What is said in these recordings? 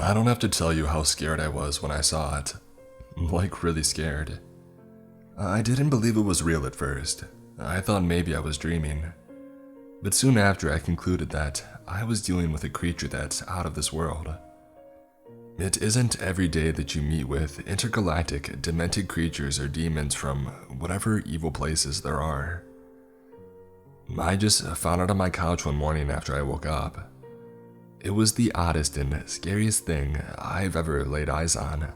I don't have to tell you how scared I was when I saw it. Like, really scared. I didn't believe it was real at first. I thought maybe I was dreaming. But soon after, I concluded that I was dealing with a creature that's out of this world. It isn't every day that you meet with intergalactic, demented creatures or demons from whatever evil places there are. I just found it on my couch one morning after I woke up. It was the oddest and scariest thing I've ever laid eyes on.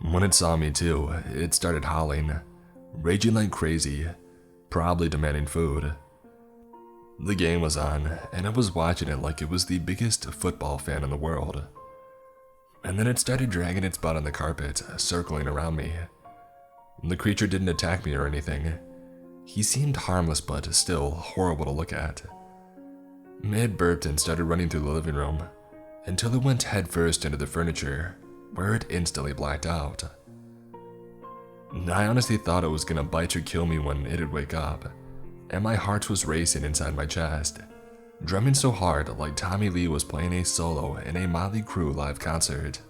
When it saw me too, it started howling, raging like crazy, probably demanding food. The game was on, and I was watching it like it was the biggest football fan in the world. And then it started dragging its butt on the carpet, circling around me. The creature didn't attack me or anything. He seemed harmless but still horrible to look at. It burped and started running through the living room, until it went headfirst into the furniture, where it instantly blacked out. I honestly thought it was gonna bite or kill me when it'd wake up, and my heart was racing inside my chest, drumming so hard like Tommy Lee was playing a solo in a Motley Crue live concert.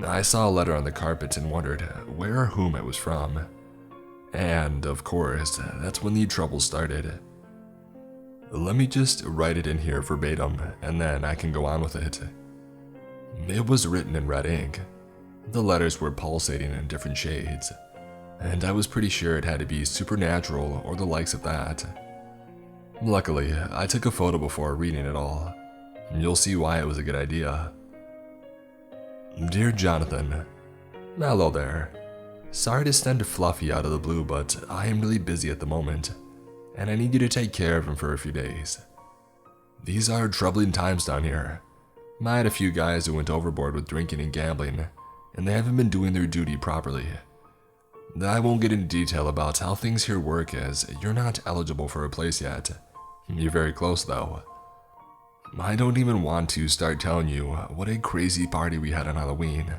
I saw a letter on the carpet and wondered where or whom it was from. And, of course, that's when the trouble started. Let me just write it in here verbatim, and then I can go on with it. It was written in red ink. The letters were pulsating in different shades, and I was pretty sure it had to be supernatural or the likes of that. Luckily, I took a photo before reading it all. You'll see why it was a good idea. Dear Jonathan, hello there. Sorry to send Fluffy out of the blue, but I am really busy at the moment, and I need you to take care of him for a few days. These are troubling times down here. I had a few guys who went overboard with drinking and gambling, and they haven't been doing their duty properly. I won't get into detail about how things here work as you're not eligible for a place yet. You're very close though. I don't even want to start telling you what a crazy party we had on Halloween.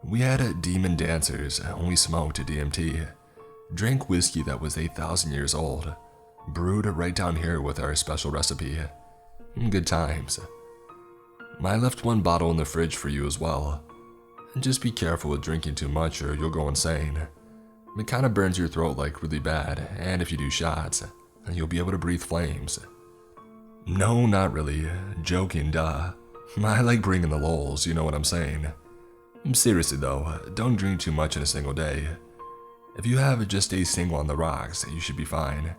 We had demon dancers, and we smoked DMT, drank whiskey that was 8,000 years old, brewed right down here with our special recipe. Good times. I left one bottle in the fridge for you as well. Just be careful with drinking too much or you'll go insane. It kinda burns your throat like really bad, and if you do shots, you'll be able to breathe flames. No, not really. Joking, duh. I like bringing the lols, you know what I'm saying. Seriously though, don't drink too much in a single day. If you have just a single on the rocks, you should be fine.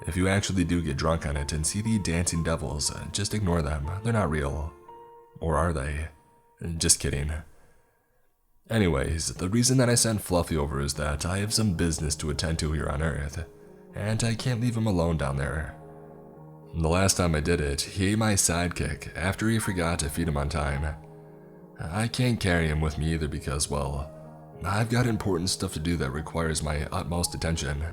If you actually do get drunk on it and see the dancing devils, just ignore them. They're not real. Or are they? Just kidding. Anyways, the reason that I sent Fluffy over is that I have some business to attend to here on Earth, and I can't leave him alone down there. The last time I did it, he ate my sidekick after he forgot to feed him on time. I can't carry him with me either because, well, I've got important stuff to do that requires my utmost attention.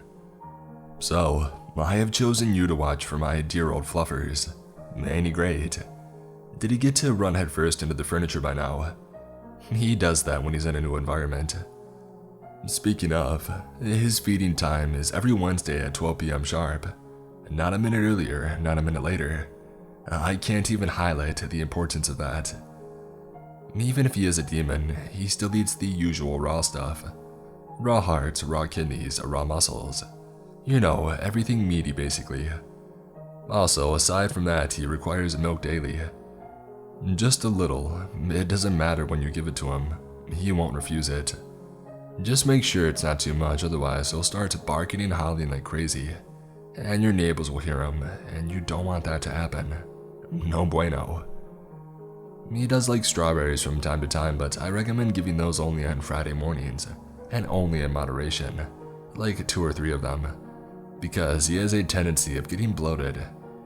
So, I have chosen you to watch for my dear old Fluffers. Ain't he great? Did he get to run headfirst into the furniture by now? He does that when he's in a new environment. Speaking of, his feeding time is every Wednesday at 12 p.m. sharp. Not a minute earlier, not a minute later. I can't even highlight the importance of that. Even if he is a demon, he still eats the usual raw stuff. Raw hearts, raw kidneys, raw muscles. You know, everything meaty basically. Also, aside from that, he requires milk daily. Just a little. It doesn't matter when you give it to him. He won't refuse it. Just make sure it's not too much, otherwise he'll start barking and howling like crazy. And your neighbors will hear him, and you don't want that to happen. No bueno. He does like strawberries from time to time, but I recommend giving those only on Friday mornings, and only in moderation, like 2 or 3 of them, because he has a tendency of getting bloated,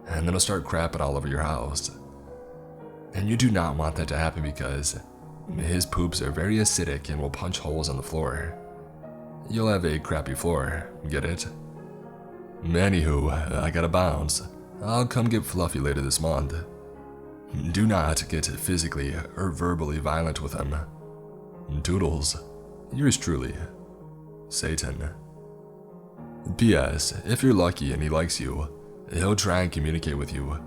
and then he'll start crapping all over your house. And you do not want that to happen because his poops are very acidic and will punch holes in the floor. You'll have a crappy floor, get it? Anywho, I gotta bounce. I'll come get Fluffy later this month. Do not get physically or verbally violent with him. Toodles. Yours truly, Satan. P.S. If you're lucky and he likes you, he'll try and communicate with you.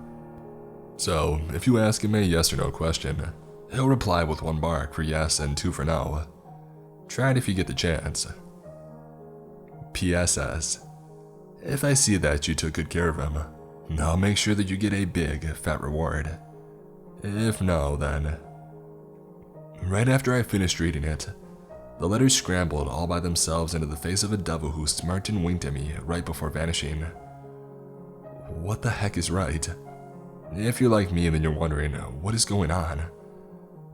So, if you ask him a yes or no question, he'll reply with 1 bark for yes and 2 for no. Try it if you get the chance. PSS. If I see that you took good care of him, I'll make sure that you get a big, fat reward. If no, then... Right after I finished reading it, the letters scrambled all by themselves into the face of a devil who smirked and winked at me right before vanishing. What the heck is right? If you're like me, then you're wondering, what is going on?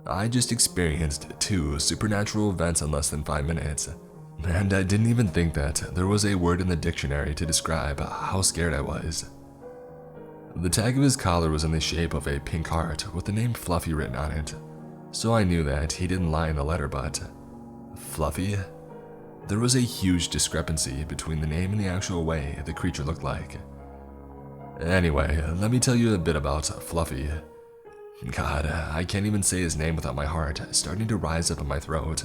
I just experienced 2 supernatural events in less than 5 minutes, and I didn't even think that there was a word in the dictionary to describe how scared I was. The tag of his collar was in the shape of a pink heart with the name Fluffy written on it, so I knew that he didn't lie in the letter, but... Fluffy? There was a huge discrepancy between the name and the actual way the creature looked like. Anyway, let me tell you a bit about Fluffy. God, I can't even say his name without my heart starting to rise up in my throat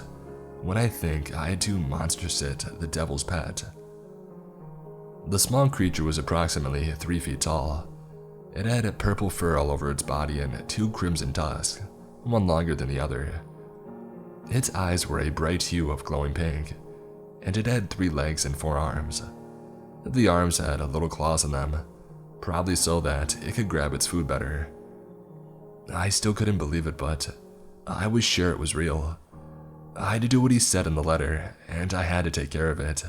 when I think I had to monster sit the devil's pet. The small creature was approximately 3 feet tall. It had purple fur all over its body and 2 crimson tusks, one longer than the other. Its eyes were a bright hue of glowing pink, and it had 3 legs and 4 arms. The arms had little claws in them, probably so that it could grab its food better. I still couldn't believe it, but I was sure it was real. I had to do what he said in the letter, and I had to take care of it.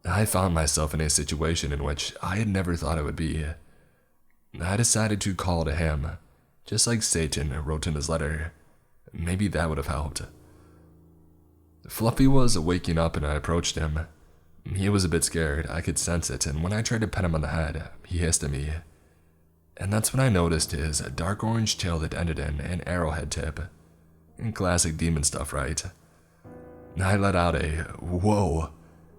I found myself in a situation in which I had never thought I would be. I decided to call to him, just like Satan wrote in his letter. Maybe that would have helped. Fluffy was waking up and I approached him. He was a bit scared, I could sense it, and when I tried to pet him on the head, he hissed at me. And that's when I noticed his dark orange tail that ended in an arrowhead tip. Classic demon stuff, right? I let out a whoa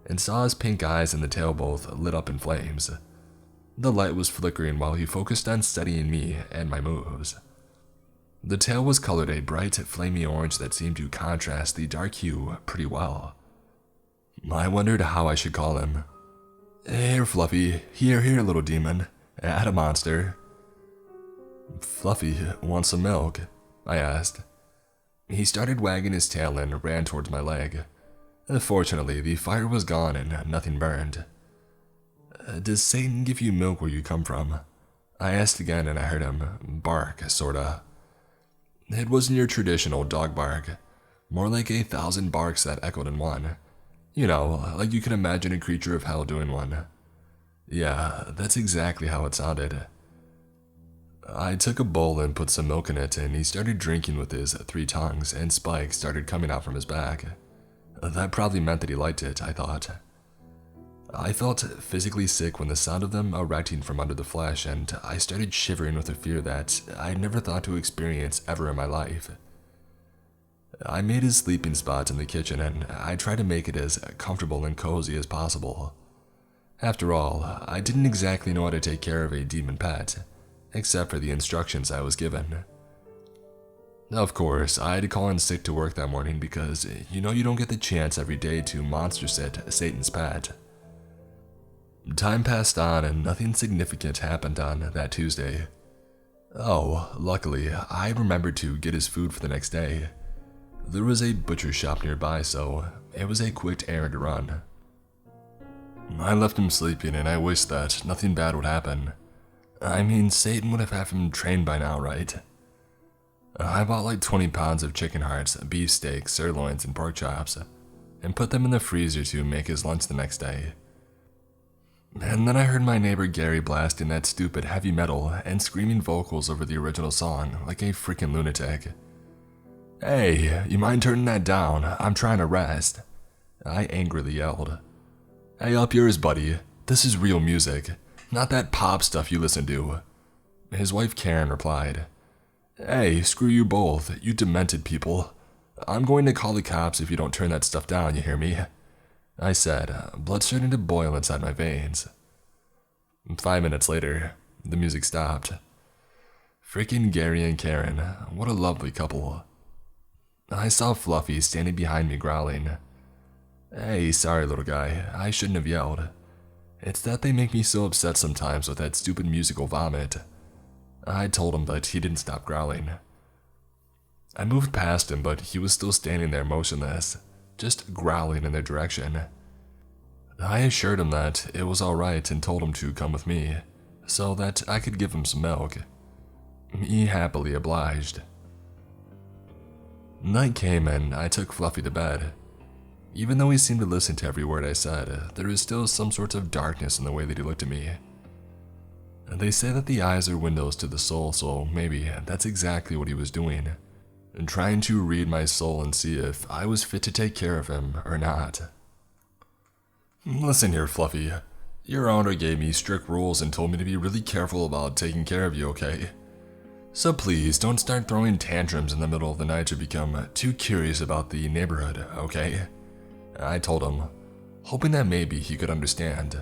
and saw his pink eyes and the tail both lit up in flames. The light was flickering while he focused on studying me and my moves. The tail was colored a bright, flamey orange that seemed to contrast the dark hue pretty well. I wondered how I should call him. Here, Fluffy. Here, little demon. Add a monster. Fluffy, want some milk? I asked. He started wagging his tail and ran towards my leg. Fortunately, the fire was gone and nothing burned. Does Satan give you milk where you come from? I asked again and I heard him bark, sorta. It wasn't your traditional dog bark, more like 1,000 barks that echoed in one. You know, like you can imagine a creature of hell doing one. Yeah, that's exactly how it sounded. I took a bowl and put some milk in it, and he started drinking with his 3 tongues, and spikes started coming out from his back. That probably meant that he liked it, I thought. I felt physically sick when the sound of them erecting from under the flesh, and I started shivering with a fear that I'd never thought to experience ever in my life. I made his sleeping spot in the kitchen, and I tried to make it as comfortable and cozy as possible. After all, I didn't exactly know how to take care of a demon pet, except for the instructions I was given. Of course, I had to call in sick to work that morning because you don't get the chance every day to monster sit Satan's pet. Time passed on and nothing significant happened on that Tuesday. Oh, luckily, I remembered to get his food for the next day. There was a butcher shop nearby, so it was a quick errand to run. I left him sleeping and I wished that nothing bad would happen. I mean, Satan would have had him trained by now, right? I bought like 20 pounds of chicken hearts, beef steaks, sirloins, and pork chops, and put them in the freezer to make his lunch the next day. And then I heard my neighbor Gary blasting that stupid heavy metal and screaming vocals over the original song like a freaking lunatic. Hey, you mind turning that down? I'm trying to rest. I angrily yelled. Hey, up yours, buddy. This is real music, not that pop stuff you listen to. His wife Karen replied. Hey, screw you both, you demented people. I'm going to call the cops if you don't turn that stuff down, you hear me? I said, blood starting to boil inside my veins. 5 minutes later, the music stopped. Freaking Gary and Karen, what a lovely couple. I saw Fluffy standing behind me growling. Hey, sorry little guy, I shouldn't have yelled. It's that they make me so upset sometimes with that stupid musical vomit. I told him, but he didn't stop growling. I moved past him, but he was still standing there motionless, just growling in their direction. I assured him that it was alright and told him to come with me, so that I could give him some milk. He happily obliged. Night came and I took Fluffy to bed. Even though he seemed to listen to every word I said, there was still some sort of darkness in the way that he looked at me. They say that the eyes are windows to the soul, so maybe that's exactly what he was doing, trying to read my soul and see if I was fit to take care of him or not. Listen here, Fluffy. Your owner gave me strict rules and told me to be really careful about taking care of you, okay? So please, don't start throwing tantrums in the middle of the night to become too curious about the neighborhood, okay? I told him, hoping that maybe he could understand.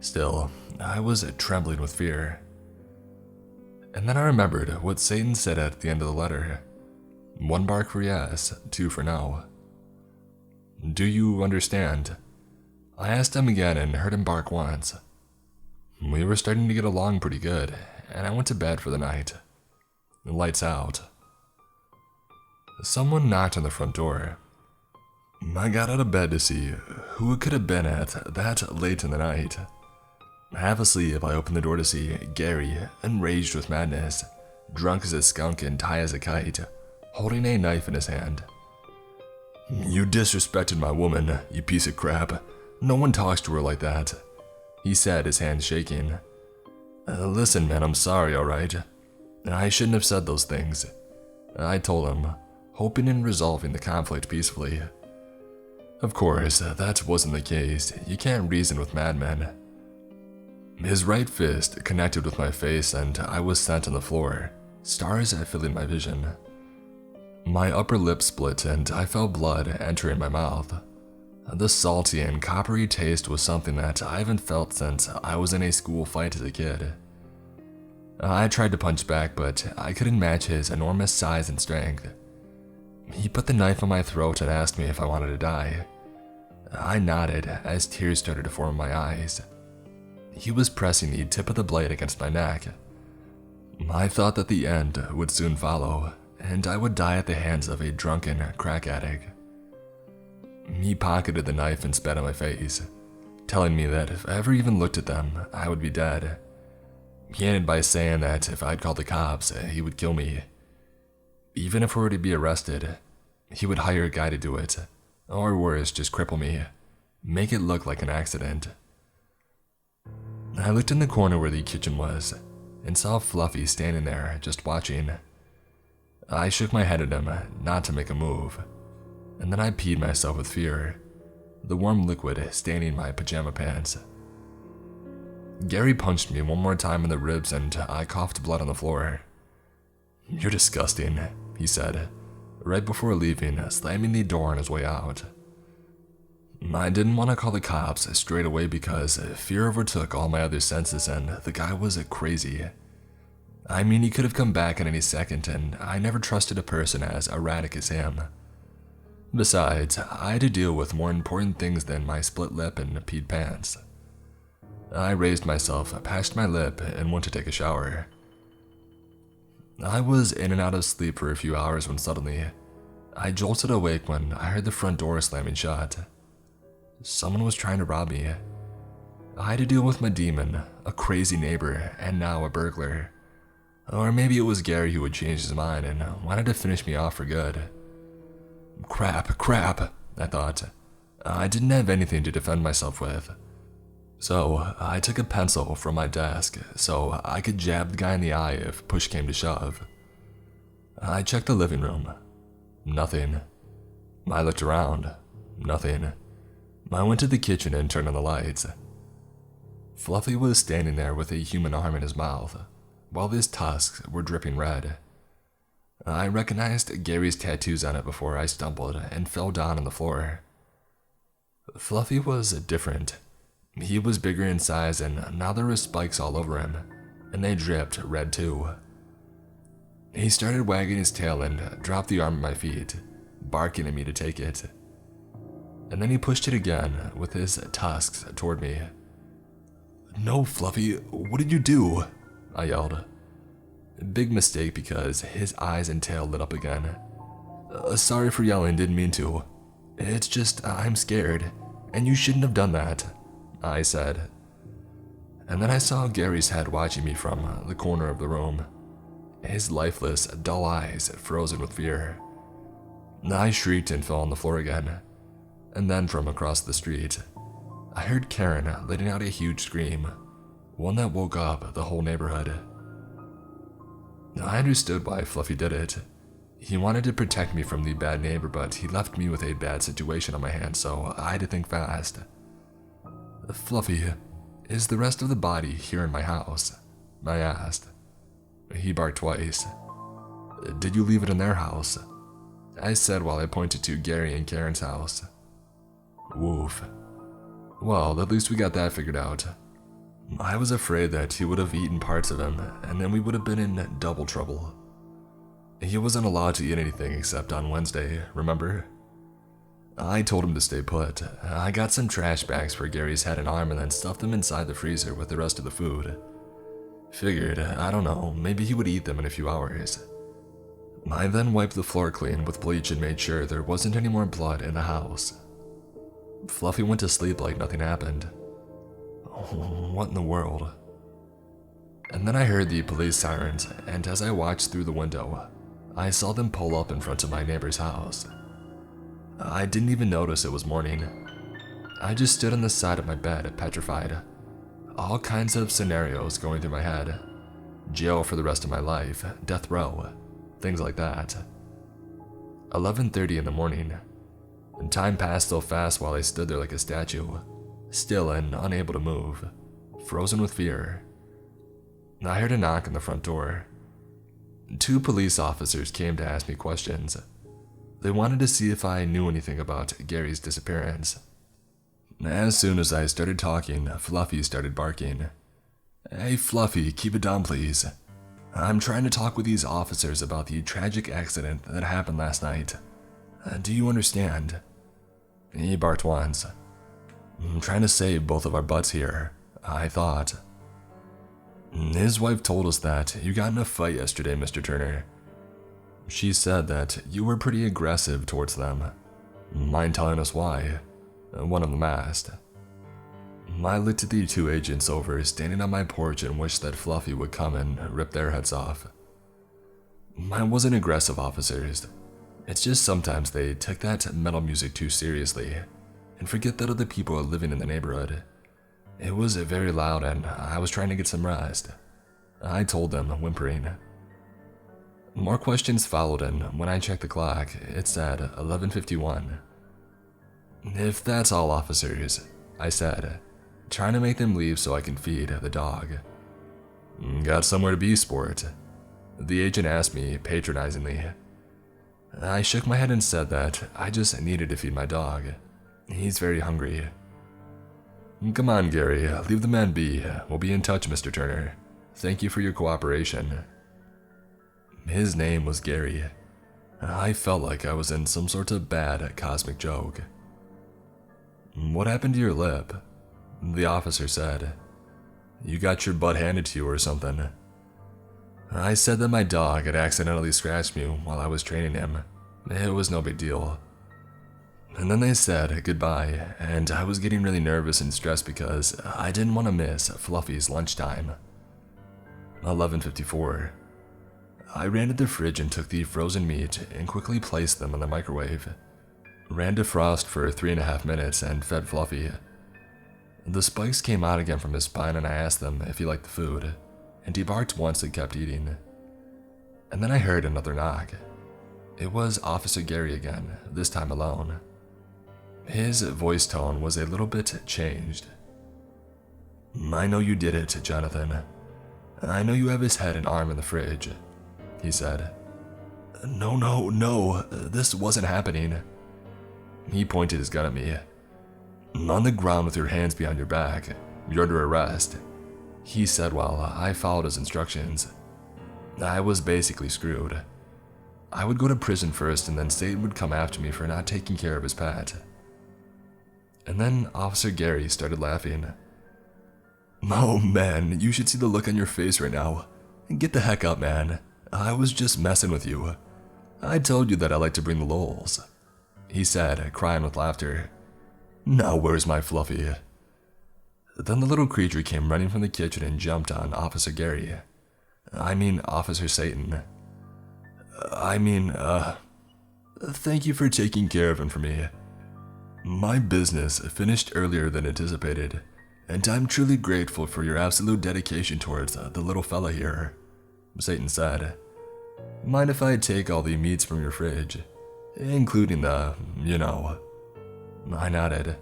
Still, I was trembling with fear. And then I remembered what Satan said at the end of the letter. 1 bark for yes, 2 for no. Do you understand? I asked him again and heard him bark once. We were starting to get along pretty good, and I went to bed for the night. Lights out. Someone knocked on the front door. I got out of bed to see who it could have been at that late in the night. Half asleep, I opened the door to see Gary, enraged with madness, drunk as a skunk and high as a kite, holding a knife in his hand. You disrespected my woman, you piece of crap. No one talks to her like that, he said, his hands shaking. Listen, man, I'm sorry, alright? I shouldn't have said those things, I told him, hoping in resolving the conflict peacefully. Of course, that wasn't the case. You can't reason with madmen. His right fist connected with my face and I was sent on the floor, stars filling my vision. My upper lip split and I felt blood entering my mouth. The salty and coppery taste was something that I haven't felt since I was in a school fight as a kid. I tried to punch back, but I couldn't match his enormous size and strength. He put the knife on my throat and asked me if I wanted to die. I nodded as tears started to form in my eyes. He was pressing the tip of the blade against my neck. I thought that the end would soon follow, and I would die at the hands of a drunken crack addict. He pocketed the knife and spat on my face, telling me that if I ever even looked at them, I would be dead. He ended by saying that if I'd call the cops, he would kill me. Even if I were to be arrested, he would hire a guy to do it, or worse, just cripple me, make it look like an accident. I looked in the corner where the kitchen was, and saw Fluffy standing there, just watching. I shook my head at him, not to make a move, and then I peed myself with fear, the warm liquid staining my pajama pants. Gary punched me one more time in the ribs and I coughed blood on the floor. You're disgusting, he said, right before leaving, slamming the door on his way out. I didn't want to call the cops straight away because fear overtook all my other senses and the guy was crazy. I mean, he could have come back at any second and I never trusted a person as erratic as him. Besides, I had to deal with more important things than my split lip and peed pants. I raised myself, patched my lip, and went to take a shower. I was in and out of sleep for a few hours when suddenly, I jolted awake when I heard the front door slamming shut. Someone was trying to rob me. I had to deal with my demon, a crazy neighbor, and now a burglar. Or maybe it was Gary who had changed his mind and wanted to finish me off for good. Crap, I thought. I didn't have anything to defend myself with. So I took a pencil from my desk so I could jab the guy in the eye if push came to shove. I checked the living room. Nothing. I looked around. Nothing. I went to the kitchen and turned on the lights. Fluffy was standing there with a human arm in his mouth, while his tusks were dripping red. I recognized Gary's tattoos on it before I stumbled and fell down on the floor. Fluffy was different. He was bigger in size and now there were spikes all over him, and they dripped red too. He started wagging his tail and dropped the arm at my feet, barking at me to take it. And then he pushed it again with his tusks toward me. No, Fluffy, what did you do? I yelled. big mistake because his eyes and tail lit up again. Sorry for yelling, didn't mean to. It's just, I'm scared, and you shouldn't have done that, I said. And then I saw Gary's head watching me from the corner of the room. His lifeless, dull eyes frozen with fear. I shrieked and fell on the floor again. And then from across the street, I heard Karen letting out a huge scream, one that woke up the whole neighborhood. I understood why Fluffy did it. He wanted to protect me from the bad neighbor, but he left me with a bad situation on my hands, so I had to think fast. Fluffy, is the rest of the body here in my house? I asked. He barked twice. Did you leave it in their house? I said while I pointed to Gary and Karen's house. Woof. Well, at least we got that figured out. I was afraid that he would have eaten parts of him, and then we would have been in double trouble. He wasn't allowed to eat anything except on Wednesday, remember? I told him to stay put. I got some trash bags for Gary's head and arm and then stuffed them inside the freezer with the rest of the food. Figured, I don't know, maybe he would eat them in a few hours. I then wiped the floor clean with bleach and made sure there wasn't any more blood in the house. Fluffy went to sleep like nothing happened. What in the world? And then I heard the police sirens, and as I watched through the window, I saw them pull up in front of my neighbor's house. I didn't even notice it was morning. I just stood on the side of my bed, petrified. All kinds of scenarios going through my head. Jail for the rest of my life, death row, things like that. 11:30 in the morning. Time passed so fast while I stood there like a statue, still and unable to move, frozen with fear. I heard a knock on the front door. 2 police officers came to ask me questions. They wanted to see if I knew anything about Gary's disappearance. As soon as I started talking, Fluffy started barking. Hey Fluffy, keep it down please. I'm trying to talk with these officers about the tragic accident that happened last night. Do you understand? He barked once. I'm trying to save both of our butts here, I thought. His wife told us that you got in a fight yesterday, Mr. Turner. She said that you were pretty aggressive towards them. Mind telling us why? One of them asked. I looked at the 2 agents over standing on my porch and wished that Fluffy would come and rip their heads off. I wasn't aggressive, officers. It's just sometimes they took that metal music too seriously and forget that other people are living in the neighborhood. It was very loud and I was trying to get some rest. I told them, whimpering. More questions followed, and when I checked the clock, it said 11:51. If that's all, officers, I said, trying to make them leave so I can feed the dog. Got somewhere to be, sport? The agent asked me patronizingly. I shook my head and said that I just needed to feed my dog. He's very hungry. Come on, Gary, leave the man be. We'll be in touch, Mr. Turner. Thank you for your cooperation. His name was Gary. I felt like I was in some sort of bad cosmic joke. What happened to your lip? The officer said. You got your butt handed to you or something. I said that my dog had accidentally scratched me while I was training him. It was no big deal. And then they said goodbye, and I was getting really nervous and stressed because I didn't want to miss Fluffy's lunchtime. 11:54. I ran to the fridge and took the frozen meat and quickly placed them in the microwave. Ran to frost for 3.5 minutes and fed Fluffy. The spikes came out again from his spine and I asked him if he liked the food, and he barked once and kept eating. And then I heard another knock. It was Officer Gary again, this time alone. His voice tone was a little bit changed. I know you did it, Jonathan. I know you have his head and arm in the fridge, he said. No, this wasn't happening. He pointed his gun at me. On the ground with your hands behind your back. You're under arrest, he said while I followed his instructions. I was basically screwed. I would go to prison first and then Satan would come after me for not taking care of his pet. And then Officer Gary started laughing. Oh man, you should see the look on your face right now. Get the heck up, man. I was just messing with you. I told you that I like to bring the lols," he said, crying with laughter. "Now where's my Fluffy?" Then the little creature came running from the kitchen and jumped on Officer Gary. Officer Satan. Thank you for taking care of him for me. My business finished earlier than anticipated, and I'm truly grateful for your absolute dedication towards the little fella here," Satan said. "Mind if I take all the meats from your fridge, including the. I nodded.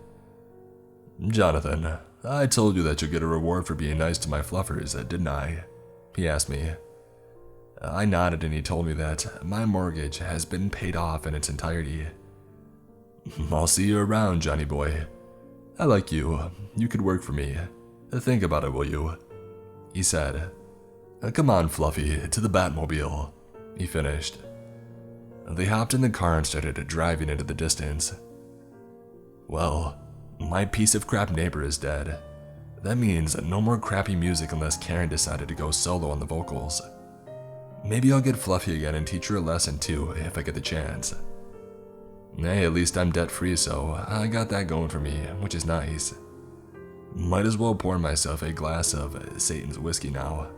"Jonathan, I told you that you'll get a reward for being nice to my fluffers, didn't I?" he asked me. I nodded and he told me that my mortgage has been paid off in its entirety. "I'll see you around, Johnny boy. I like you. You could work for me. Think about it, will you?" he said. "Come on, Fluffy, to the Batmobile," he finished. They hopped in the car and started driving into the distance. Well, my piece of crap neighbor is dead. That means no more crappy music unless Karen decided to go solo on the vocals. Maybe I'll get Fluffy again and teach her a lesson too if I get the chance. Hey, at least I'm debt-free, so I got that going for me, which is nice. Might as well pour myself a glass of Satan's whiskey now.